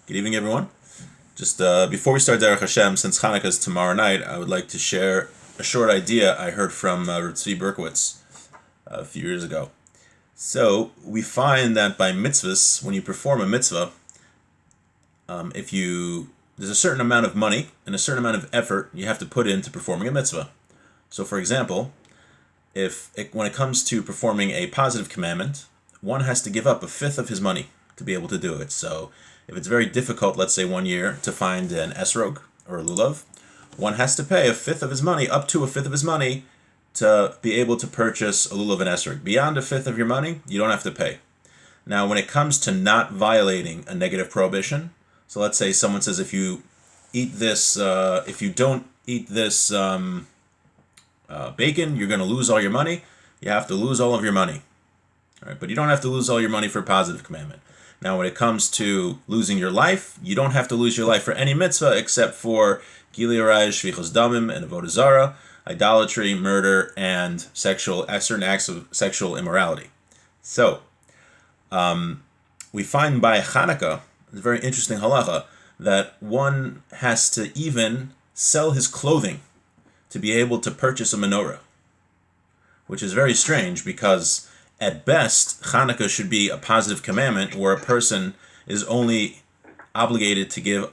Good evening, everyone. Just before we start Derech Hashem, since Chanukah is tomorrow night, I would like to share a short idea I heard from Tzvi Berkowitz a few years ago. So we find that by mitzvahs, when you perform a mitzvah, there's a certain amount of money and a certain amount of effort you have to put into performing a mitzvah. So, for example, when it comes to performing a positive commandment, one has to give up a fifth of his money to be able to do it. So if it's very difficult, let's say 1 year, to find an esrog or a lulav, one has to pay a fifth of his money, up to a fifth of his money, to be able to purchase a lulav and esrog. Beyond a fifth of your money, you don't have to pay. Now, when it comes to not violating a negative prohibition, so let's say someone says if you don't eat this bacon, you're going to lose all your money. You have to lose all of your money. All right, but you don't have to lose all your money for a positive commandment. Now, when it comes to losing your life, you don't have to lose your life for any mitzvah except for Gili Arayah, Shvichos Damim, and Avodah Zarah, idolatry, murder, and certain acts of sexual immorality. So, we find by Chanukah, it's a very interesting halacha, that one has to even sell his clothing to be able to purchase a menorah, which is very strange because at best, Chanukah should be a positive commandment where a person is only obligated to give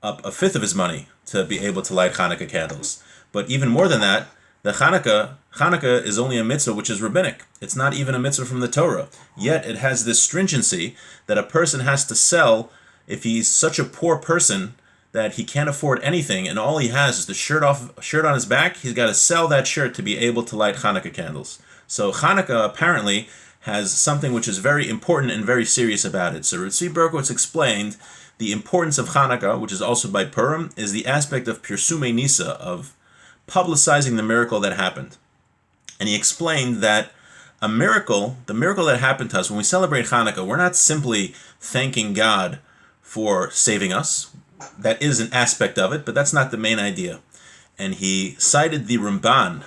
up a fifth of his money to be able to light Chanukah candles. But even more than that, the Chanukah is only a mitzvah which is rabbinic. It's not even a mitzvah from the Torah. Yet it has this stringency that a person has to sell if he's such a poor person that he can't afford anything and all he has is the shirt on his back. He's got to sell that shirt to be able to light Chanukah candles. So Chanukah apparently has something which is very important and very serious about it. So Tzvi Berkowitz explained the importance of Chanukah, which is also by Purim, is the aspect of Pirsume Nisa, of publicizing the miracle that happened. And he explained that the miracle that happened to us, when we celebrate Chanukah, we're not simply thanking God for saving us. That is an aspect of it, but that's not the main idea. And he cited the Ramban,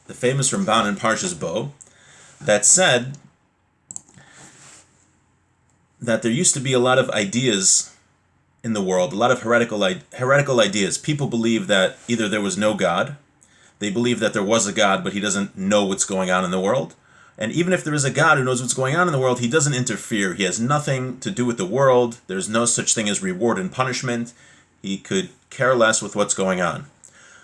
the famous Ramban in Parshas Bo, that said that there used to be a lot of ideas in the world, a lot of heretical ideas. People believe that either there was no God, they believe that there was a God, but he doesn't know what's going on in the world. And even if there is a God who knows what's going on in the world, he doesn't interfere. He has nothing to do with the world. There's no such thing as reward and punishment. He could care less with what's going on.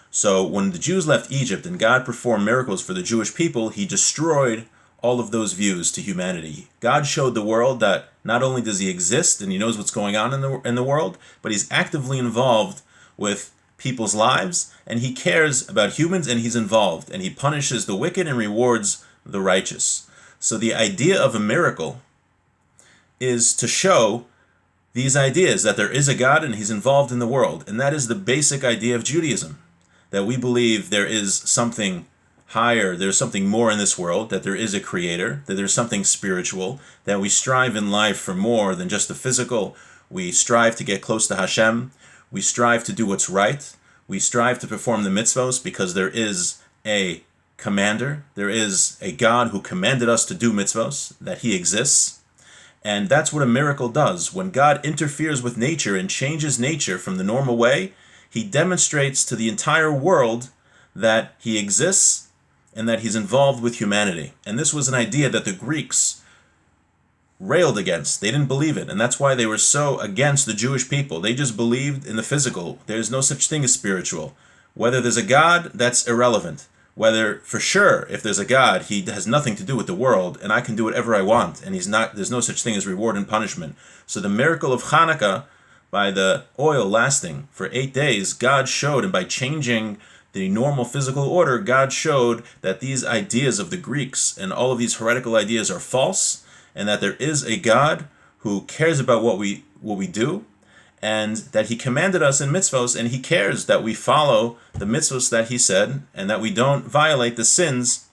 So when the Jews left Egypt and God performed miracles for the Jewish people, he destroyed all of those views to humanity. God showed the world that not only does he exist and he knows what's going on in the world, but he's actively involved with people's lives and he cares about humans and he's involved and he punishes the wicked and rewards the righteous. So the idea of a miracle is to show these ideas that there is a God and he's involved in the world. And that is the basic idea of Judaism, that we believe there is something higher, there's something more in this world, that there is a creator, that there's something spiritual, that we strive in life for more than just the physical. We strive to get close to Hashem. We strive to do what's right. We strive to perform the mitzvos because there is a commander. There is a God who commanded us to do mitzvos, that he exists. And that's what a miracle does. When God interferes with nature and changes nature from the normal way, he demonstrates to the entire world that he exists and that he's involved with humanity. And this was an idea that the Greeks railed against. They didn't believe it. And that's why they were so against the Jewish people. They just believed in the physical. There's no such thing as spiritual. Whether there's a God, that's irrelevant. Whether, for sure, if there's a God, he has nothing to do with the world, and I can do whatever I want, and there's no such thing as reward and punishment. So the miracle of Chanukah, by the oil lasting for 8 days, God showed, and by changing the normal physical order, God showed that these ideas of the Greeks and all of these heretical ideas are false, and that there is a God who cares about what we do, and that he commanded us in mitzvos, and he cares that we follow the mitzvos that he said, and that we don't violate the sins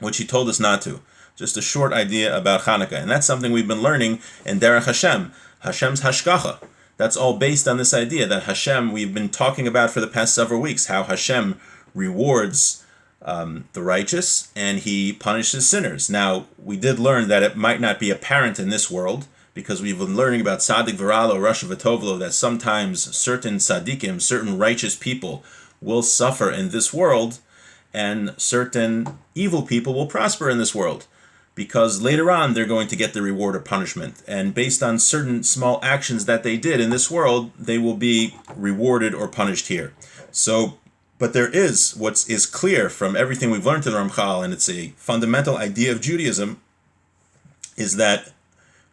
which he told us not to. Just a short idea about Chanukah, and that's something we've been learning in Derech Hashem, Hashem's hashgacha. That's all based on this idea that Hashem, we've been talking about for the past several weeks, how Hashem rewards the righteous and he punishes sinners. Now, we did learn that it might not be apparent in this world, because we've been learning about Tzaddik V'Ralo, Rasha V'Tovlo, that sometimes certain tzaddikim, certain righteous people, will suffer in this world, and certain evil people will prosper in this world, because later on they're going to get the reward or punishment. And based on certain small actions that they did in this world, they will be rewarded or punished here. But there is, what is clear from everything we've learned in the Ramchal, and it's a fundamental idea of Judaism, is that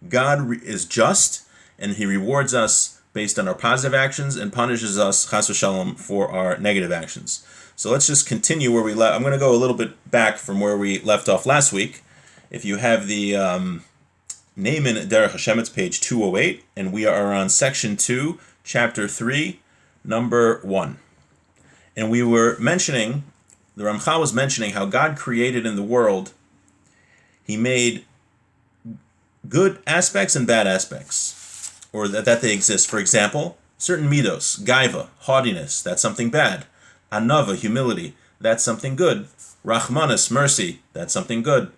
God is just, and He rewards us based on our positive actions and punishes us, chas v'shalom, for our negative actions. So let's just continue where we left. I'm going to go a little bit back from where we left off last week. If you have the name in Derech Hashem, it's page 208, and we are on section 2, chapter 3, number 1. And we were mentioning, the Ramchal was mentioning how God created in the world, He made good aspects and bad aspects, or that they exist. For example, certain midos, gaiva, haughtiness, that's something bad. Anava, humility, that's something good. Rachmanis, mercy, that's something good.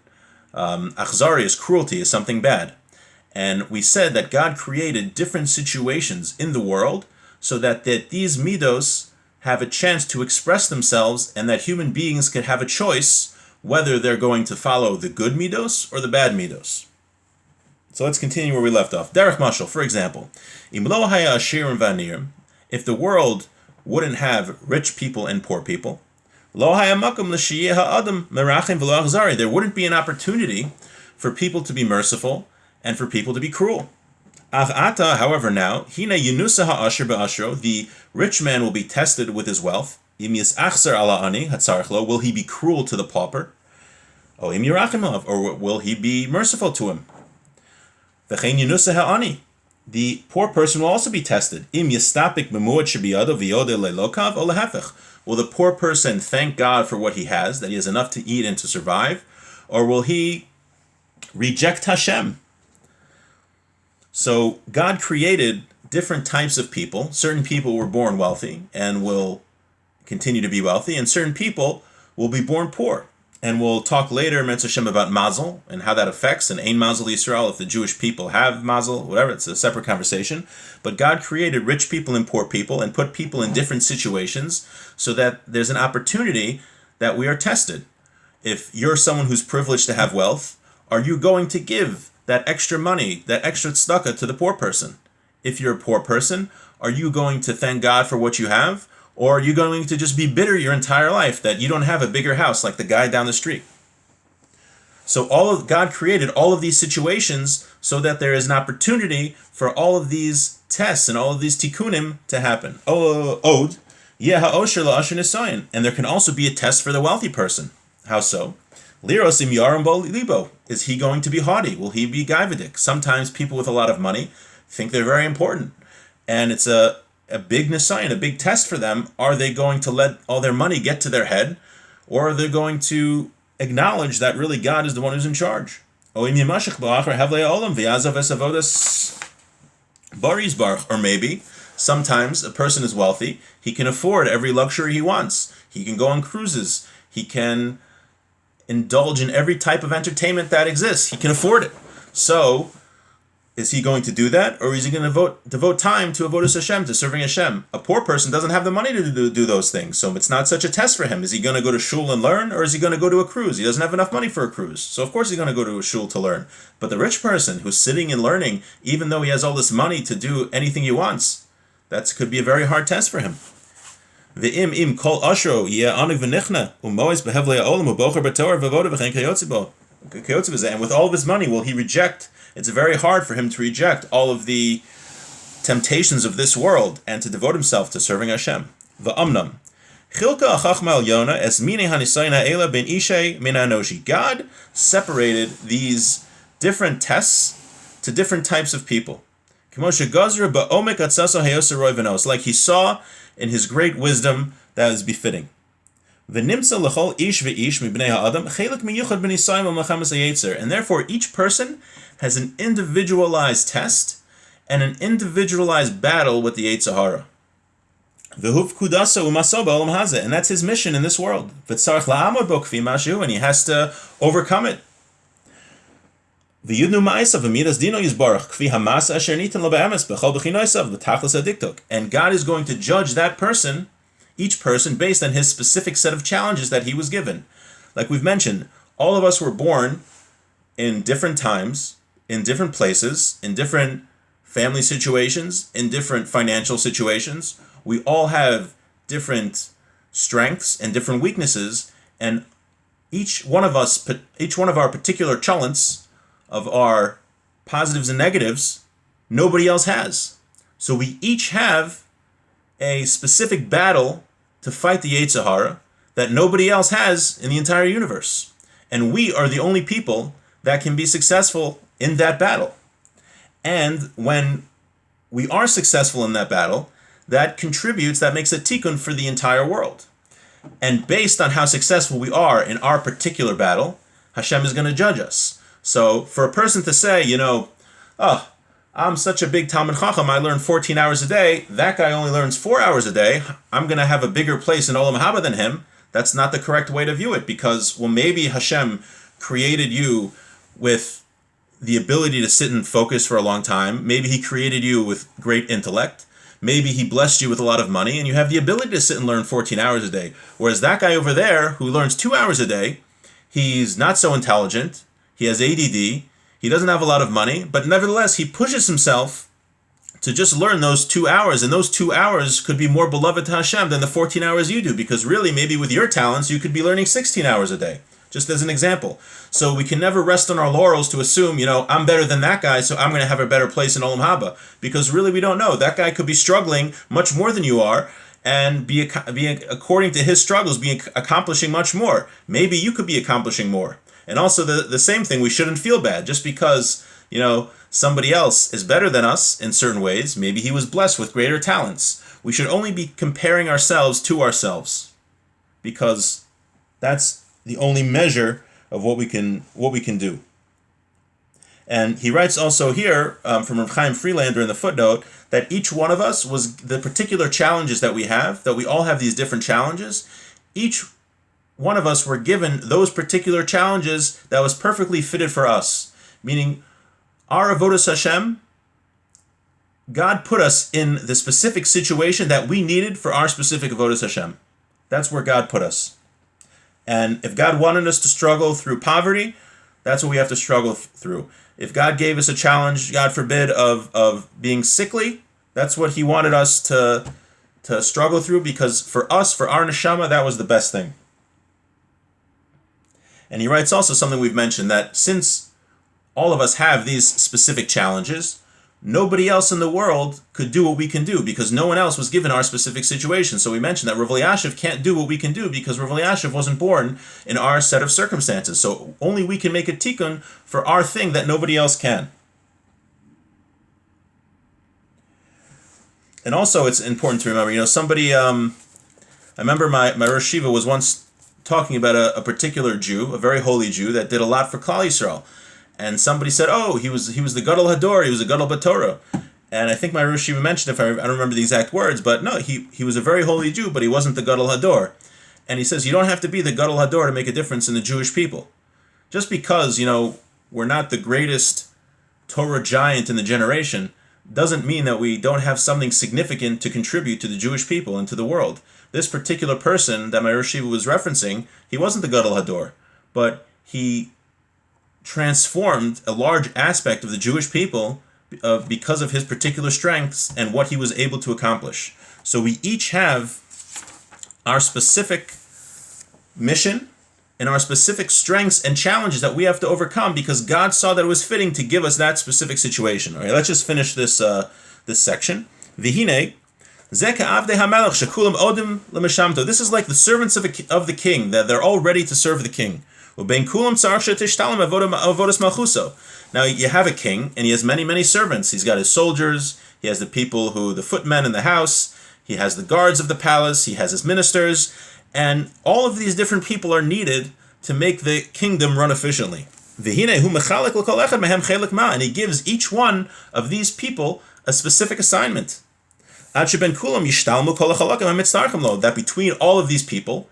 Achzarius, cruelty, is something bad. And we said that God created different situations in the world so that these midos have a chance to express themselves, and that human beings could have a choice whether they're going to follow the good midos or the bad midos. So let's continue where we left off. Derech Mashal, for example, Im lo haya ashirim v'anirim, if the world wouldn't have rich people and poor people, lo haya makom l'shiyeh ha'adam merachim v'lo achzari, there wouldn't be an opportunity for people to be merciful and for people to be cruel. Ach ata, however, now, hina yunusa ha'asher ba'ashro, the rich man will be tested with his wealth. Im yisachzer ala ani hatzarich lo, will he be cruel to the pauper? O im yirachim alav, or will he be merciful to him? V'chein yunusa ha'ani, the poor person will also be tested. Im yistapik b'muad shebiyado v'yode lelokav o lehefech, will the poor person thank God for what he has, that he has enough to eat and to survive, or will he reject Hashem? So God created different types of people. Certain people were born wealthy and will continue to be wealthy, and certain people will be born poor. And we'll talk later, Mitzvah Hashem, about mazel and how that affects, and ein mazel Yisrael, if the Jewish people have mazel, whatever, it's a separate conversation. But God created rich people and poor people and put people in different situations so that there's an opportunity that we are tested. If you're someone who's privileged to have wealth, are you going to give that extra money, that extra tzedakah to the poor person? If you're a poor person, are you going to thank God for what you have? Or are you going to just be bitter your entire life that you don't have a bigger house like the guy down the street? So God created all of these situations so that there is an opportunity for all of these tests and all of these tikkunim to happen. Od, and there can also be a test for the wealthy person. How so? Liros im yarim bo libo. Is he going to be haughty? Will he be gaivadik? Sometimes people with a lot of money think they're very important, and it's a big nisayon, a big test for them. Are they going to let all their money get to their head, or are they going to acknowledge that really God is the one who's in charge? Or maybe sometimes a person is wealthy, he can afford every luxury he wants. He can go on cruises. He can indulge in every type of entertainment that exists. He can afford it. So, is he going to do that, or is he going to devote time to avodas Hashem, to serving Hashem? A poor person doesn't have the money to do those things, so it's not such a test for him. Is he going to go to shul and learn, or is he going to go to a cruise? He doesn't have enough money for a cruise, so of course he's going to go to a shul to learn. But the rich person who's sitting and learning, even though he has all this money to do anything he wants, that could be a very hard test for him. And with all of his money, will he reject? It's very hard for him to reject all of the temptations of this world and to devote himself to serving Hashem. God separated these different tests to different types of people. Like he saw in his great wisdom that is befitting. And therefore each person has an individualized test and an individualized battle with the Yetzer Hara. And that's his mission in this world. And he has to overcome it. V'yudnu ma'asav v'midas dino yizbarach kfi hamasa asher nitan lo be'emes b'chol b'chinoisav l'tachlis adiktok. And God is going to judge that person, each person, based on his specific set of challenges that he was given. Like we've mentioned, all of us were born in different times, in different places, in different family situations, in different financial situations. We all have different strengths and different weaknesses, and each one of our particular chalents of our positives and negatives, nobody else has. So we each have a specific battle to fight the Yetzer Hara that nobody else has in the entire universe. And we are the only people that can be successful in that battle. And when we are successful in that battle, that makes a tikkun for the entire world. And based on how successful we are in our particular battle, Hashem is going to judge us. So for a person to say, oh, I'm such a big Talmid Chacham, I learn 14 hours a day, that guy only learns 4 hours a day, I'm going to have a bigger place in Olam Haba than him, that's not the correct way to view it, because, well, maybe Hashem created you with the ability to sit and focus for a long time. Maybe he created you with great intellect. Maybe he blessed you with a lot of money, and you have the ability to sit and learn 14 hours a day. Whereas that guy over there, who learns 2 hours a day, he's not so intelligent, he has ADD, he doesn't have a lot of money, but nevertheless, he pushes himself to just learn those 2 hours, and those 2 hours could be more beloved to Hashem than the 14 hours you do, because really, maybe with your talents, you could be learning 16 hours a day, just as an example. So we can never rest on our laurels to assume, I'm better than that guy, so I'm going to have a better place in Olam Haba, because really we don't know. That guy could be struggling much more than you are, and be according to his struggles, accomplishing much more. Maybe you could be accomplishing more. And also the same thing, we shouldn't feel bad just because, somebody else is better than us in certain ways. Maybe he was blessed with greater talents. We should only be comparing ourselves to ourselves, because that's the only measure of what we can do. And he writes also here from Reb Chaim Friedlander in the footnote that each one of us was the particular challenges that we have, that we all have these different challenges. Each one of us were given those particular challenges that was perfectly fitted for us. Meaning, our avodas Hashem, God put us in the specific situation that we needed for our specific avodas Hashem. That's where God put us. And if God wanted us to struggle through poverty, that's what we have to struggle through. If God gave us a challenge, God forbid, of being sickly, that's what he wanted us to struggle through, because for us, for our neshama, that was the best thing. And he writes also something we've mentioned, that since all of us have these specific challenges, nobody else in the world could do what we can do, because no one else was given our specific situation. So we mentioned that Rav Elyashiv can't do what we can do because Rav Elyashiv wasn't born in our set of circumstances. So only we can make a tikkun for our thing that nobody else can. And also it's important to remember, somebody, I remember my Rosh Yeshiva was once talking about a particular Jew, a very holy Jew that did a lot for Klal Yisrael. And somebody said, oh, he was the Gadol Hador, he was a Gadol B'Torah. And I think my Rosh Yeshiva mentioned, I don't remember the exact words, but no, he was a very holy Jew, but he wasn't the Gadol Hador. And he says, you don't have to be the Gadol Hador to make a difference in the Jewish people. Just because, we're not the greatest Torah giant in the generation, doesn't mean that we don't have something significant to contribute to the Jewish people and to the world. This particular person that my Rosh Yeshiva was referencing, he wasn't the Gadol Hador, but he transformed a large aspect of the Jewish people because of his particular strengths and what he was able to accomplish. So we each have our specific mission and our specific strengths and challenges that we have to overcome, because God saw that it was fitting to give us that specific situation. All right, let's just finish this section. V'hinei zeh ka'avdei hamelech shekulam odim l'mishamto. This is like the servants of the king, that they're all ready to serve the king. Now you have a king, and he has many, many servants. He's got his soldiers, he has the people the footmen in the house, he has the guards of the palace, he has his ministers, and all of these different people are needed to make the kingdom run efficiently. And he gives each one of these people a specific assignment. That between all of these people,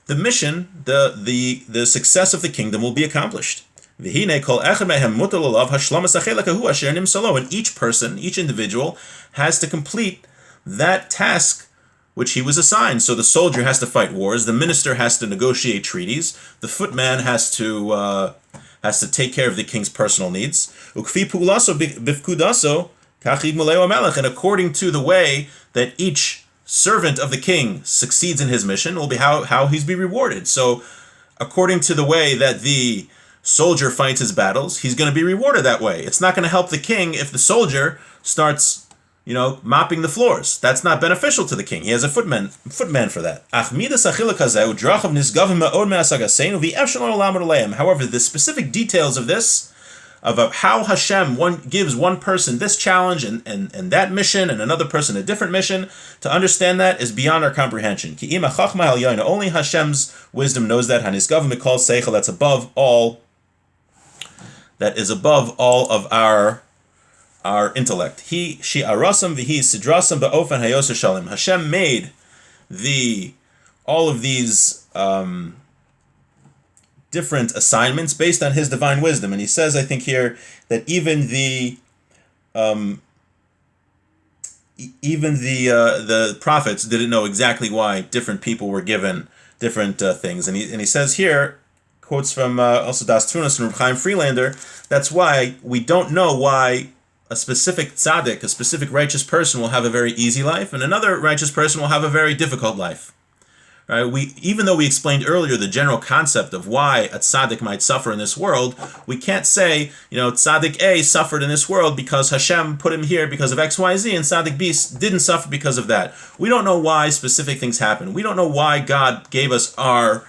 the mission, the success of the kingdom will be accomplished. V'hine kol echad mehem mutar lolav hashlamas hachelek hahu asher nimsalo. And each person, each individual, has to complete that task which he was assigned. So the soldier has to fight wars, the minister has to negotiate treaties, the footman has to take care of the king's personal needs. Ukfi pulaso bifkudaso kachid muleo melech. And according to the way that each servant of the king succeeds in his mission will be how he's be rewarded. So according to the way that the soldier fights his battles, he's going to be rewarded that way. It's not going to help the king if the soldier starts mopping the floors. That's not beneficial to the king. He has a footman for that. However, the specific details of this, of how Hashem gives one person this challenge and that mission, and another person a different mission, to understand that is beyond our comprehension. Only Hashem's wisdom knows that. That's above all. That is above all of our intellect. She arasam v'hi sidrasam ba'ofen hayoser shalim. Hashem made all of these different assignments based on His divine wisdom, and He says, I think here, that even the prophets didn't know exactly why different people were given different things, and he says here, quotes from also Das Tunas and Reb Chaim Friedlander. That's why we don't know why a specific tzaddik, a specific righteous person, will have a very easy life, and another righteous person will have a very difficult life. Right? Even though we explained earlier the general concept of why a tzaddik might suffer in this world, we can't say, tzaddik A suffered in this world because Hashem put him here because of X, Y, Z, and tzaddik B didn't suffer because of that. We don't know why specific things happen. We don't know why God gave us our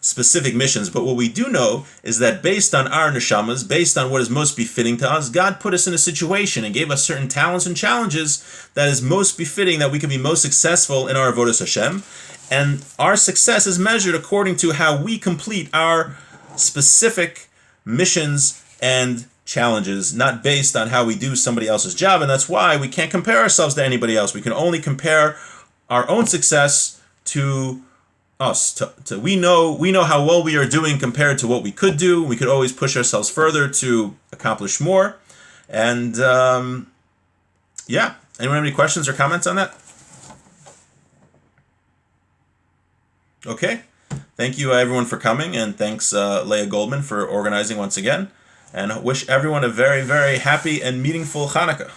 specific missions, but what we do know is that based on our neshamas, based on what is most befitting to us, God put us in a situation and gave us certain talents and challenges that is most befitting, that we can be most successful in our avodas Hashem, and our success is measured according to how we complete our specific missions and challenges, not based on how we do somebody else's job. And that's why we can't compare ourselves to anybody else. We can only compare our own success to us. We know how well we are doing compared to what we could do. We could always push ourselves further to accomplish more. And anyone have any questions or comments on that? Okay. Thank you everyone for coming, and thanks Leah Goldman for organizing once again. And wish everyone a very, very happy and meaningful Chanukah.